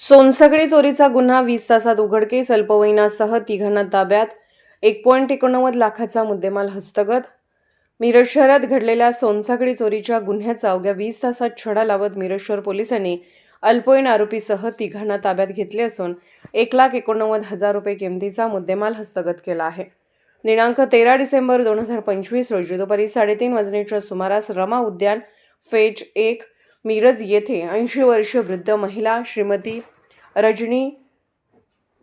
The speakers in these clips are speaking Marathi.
सोनसगडी चोरीचा गुन्हा 20 तासात उघडकीस, अल्पवयीनासह तिघांना ताब्यात, 1.89 लाखाचा मुद्देमाल हस्तगत. मिरज शहरात घडलेल्या सोनसगडी चोरीच्या गुन्ह्याचा अवघ्या 20 तासात छडा लावत मिरज शहर पोलिसांनी अल्पवयीन आरोपीसह तिघांना ताब्यात घेतले असून 1,89,000 रुपये किमतीचा मुद्देमाल हस्तगत केला आहे. दिनांक 13 डिसेंबर 2025 रोजी दुपारी 3:30 वाजण्याच्या सुमारास रमा उद्यान फेज 1 मिरज येथे 80 वर्षीय वृद्ध महिला श्रीमती रजनी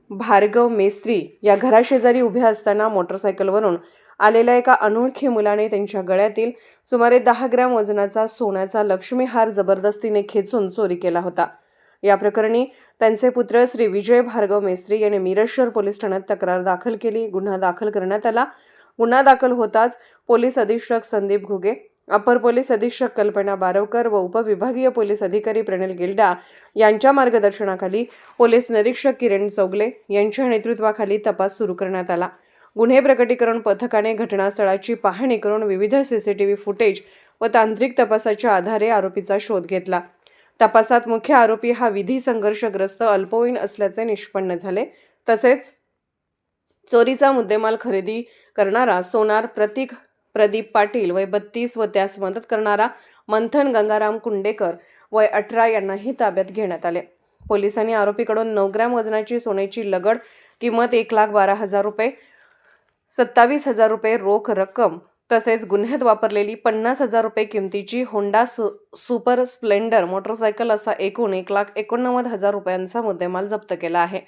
भार्गव मेस्त्री या घराशेजारी उभ्या असताना मोटरसायकलवरून आलेल्या एका अनोळखी मुलाने त्यांच्या गळ्यातील सुमारे 10 ग्रॅम वजनाचा सोन्याचा लक्ष्मी हार जबरदस्तीने खेचून चोरी केला होता. या प्रकरणी त्यांचे पुत्र श्री विजय भार्गव मेस्त्री यांनी मिरज शहर पोलीस ठाण्यात तक्रार दाखल केली. गुन्हा दाखल करण्यात आला. गुन्हा दाखल होताच पोलीस अधीक्षक संदीप घुगे, अपर पोलीस अधीक्षक कल्पना बारवकर व उपविभागीय पोलीस अधिकारी प्रणिल गिल्डा यांच्या मार्गदर्शनाखाली पोलीस निरीक्षक किरण चौगले यांच्या नेतृत्वाखाली तपास सुरू करण्यात आला. गुन्हे प्रकटीकरण पथकाने घटनास्थळाची पाहणी करून विविध सीसीटीव्ही फुटेज व तांत्रिक तपासाच्या आधारे आरोपीचा शोध घेतला. तपासात मुख्य आरोपी हा विधी संघर्षग्रस्त अल्पवयीन असल्याचे निष्पन्न झाले. तसेच चोरीचा मुद्देमाल खरेदी करणारा सोनार प्रदीप पाटील वय 32 व त्यास मदत करणारा मंथन गंगाराम कुंडेकर वय 18 यांनाही ताब्यात घेण्यात आले. पोलिसांनी आरोपीकडून 9 ग्रॅम वजनाची सोन्याची लगड किंमत 1,12,000 रुपये, 27,000 रुपये रोख रक्कम तसेच गुन्ह्यात वापरलेली 50,000 रुपये किमतीची होंडा सुपर स्प्लेंडर मोटरसायकल असा एकूण 1,89,000 रुपयांचा मुद्देमाल जप्त केला आहे.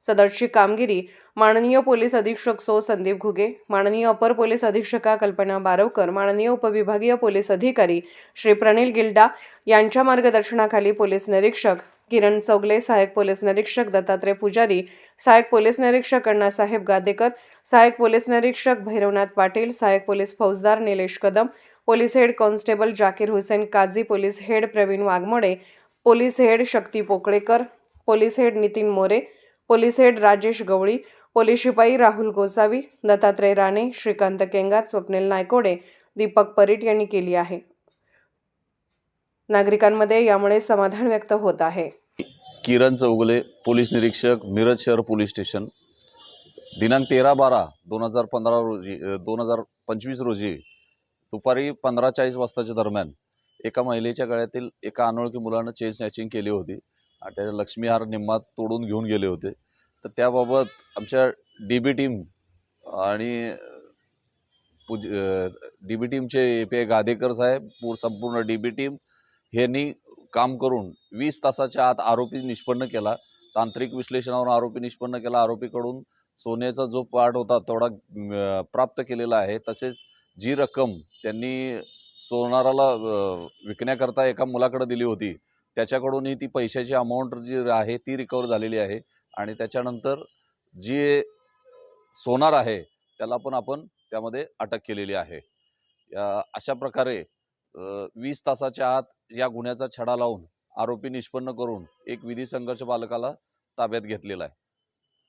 सदरची कामगिरी माननीय पोलीस अधीक्षक सो संदीप घुगे, माननीय अपर पोलीस अधीक्षका कल्पना बारवकर, माननीय उपविभागीय पोलीस अधिकारी श्री प्रणिल गिल्डा यांच्या मार्गदर्शनाखाली पोलीस निरीक्षक किरण चौगले, सहाय्यक पोलीस निरीक्षक दत्तात्रय पुजारी, सहाय्यक पोलीस निरीक्षक अण्णासाहेब गादेकर, सहाय्यक पोलीस निरीक्षक भैरवनाथ पाटील, सहाय्यक पोलीस फौजदार Nilesh Kadam, police head constable Zakir Hussain Kazi, police head Pravin Waghmode, police head Shakti Pokalekar, police head Nitin More, police head Rajesh Gawali, police शिपाई राहुल गोसावी, दत्तात्रय राणे, श्रीकांत केंगार, स्वप्नील नायकोडे, दीपक परीट यांनी केली आहे. नागरिकांमध्ये यामुळे समाधान व्यक्त होत आहे. किरण चौगले, पोलीस निरीक्षक, मिरज शहर पोलीस स्टेशन. दिनांक 13/12/2025 रोजी दुपारी 15:40 वाजताच्या दरम्यान एका महिलेच्या गळ्यातील एका अनोळखी मुलानं चेन स्नॅचिंग केली होती आणि त्याचा लक्ष्मीहार निम्मा तोडून घेऊन गेले होते. तर त्याबाबत आमच्या DB टीम आणि DB टीमचे AP गादेकर साहेब, संपूर्ण DB टीम यांनी काम करून 20 तासाच्या आत आरोपी निष्पन्न केला. तांत्रिक विश्लेषणावरून आरोपी निष्पन्न केला. आरोपीकडून सोन्याचा जो पार्ट होता तेवढा प्राप्त केलेला आहे. तसेच जी रक्कम त्यांनी सोनाराला विकण्याकरता एका मुलाकडे दिली होती त्याच्याकडूनही ती पैशाची अमाऊंट जी आहे ती रिकवर झालेली आहे. आणि त्याच्यानंतर जी सोनार आहे त्याला पण आपण त्यामध्ये अटक केलेली आहे. अशा प्रकारे 20 तासाच्या आत या गुन्ह्याचा छडा लावून आरोपी निष्पन्न करून एक विधी संघर्ष पालकाला ताब्यात घेतलेला आहे.